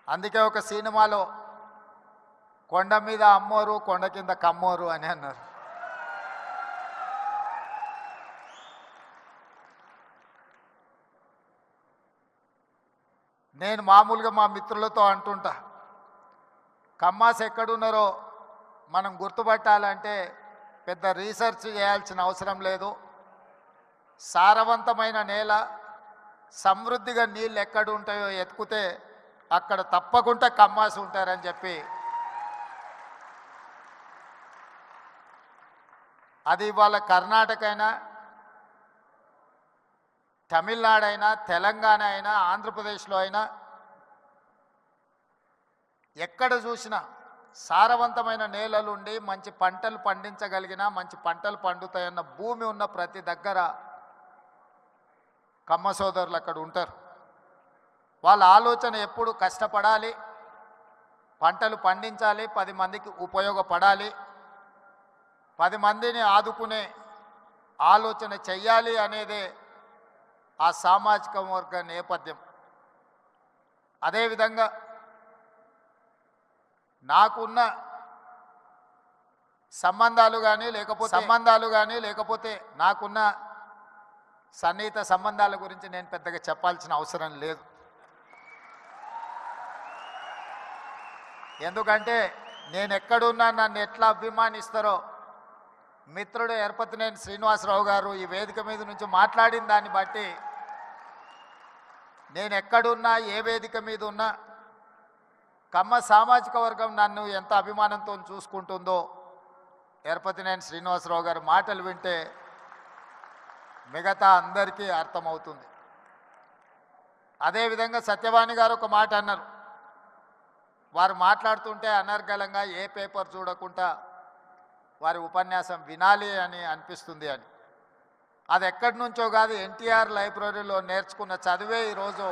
అందుకే ఒక సినిమాలో కొండ మీద అమ్మోరు కొండ కింద కమ్మోరు అని అన్నారు. నేను మామూలుగా మా మిత్రులతో అంటుంటా, కమ్మాస్ ఎక్కడున్నారో మనం గుర్తుపట్టాలంటే పెద్ద రీసెర్చ్ చేయాల్సిన అవసరం లేదు. సారవంతమైన నేల, సమృద్ధిగా నీళ్ళు ఎక్కడ ఉంటాయో ఎత్తుకుతే అక్కడ తప్పకుండా కమ్మాస్ ఉంటారని చెప్పి, అది ఇవాళ కర్ణాటక అయినా, తమిళనాడు అయినా, తెలంగాణ అయినా, ఆంధ్రప్రదేశ్లో అయినా ఎక్కడ చూసినా సారవంతమైన నేలలుండి మంచి పంటలు పండించగలిగిన, మంచి పంటలు పండుతాయన్న భూమి ఉన్న ప్రతి దగ్గర కమ్మ సోదరులు అక్కడ ఉంటారు. వాళ్ళ ఆలోచన ఎప్పుడు కష్టపడాలి, పంటలు పండించాలి, 10 మందికి ఉపయోగపడాలి, 10 మందిని ఆదుకునే ఆలోచన చెయ్యాలి అనేదే ఆ సామాజిక వర్గ నేపథ్యం. అదేవిధంగా నాకున్న సంబంధాలు కానీ లేకపోతే నాకున్న సన్నిహిత సంబంధాల గురించి నేను పెద్దగా చెప్పాల్సిన అవసరం లేదు. ఎందుకంటే నేను ఎక్కడున్నా నన్ను ఎట్లా అభిమానిస్తారో మిత్రుడు ఎరపతినేని శ్రీనివాసరావు గారు ఈ వేదిక మీద నుంచి మాట్లాడిన దాన్ని బట్టి, నేను ఎక్కడున్నా ఏ వేదిక మీద ఉన్నా కమ్మ సామాజిక వర్గం నన్ను ఎంత అభిమానంతో చూసుకుంటుందో ఎరపతినేని శ్రీనివాసరావు గారి మాటలు వింటే మిగతా అందరికీ అర్థమవుతుంది. అదేవిధంగా సత్యవాణి గారు ఒక మాట అన్నారు. వారు మాట్లాడుతుంటే అనర్గళంగా ఏ పేపర్ చూడకుండా వారి ఉపన్యాసం వినాలి అని అనిపిస్తుంది అని. అది ఎక్కడి నుంచో కాదు, ఎన్టీఆర్ లైబ్రరీలో నేర్చుకున్న చదివే ఈరోజు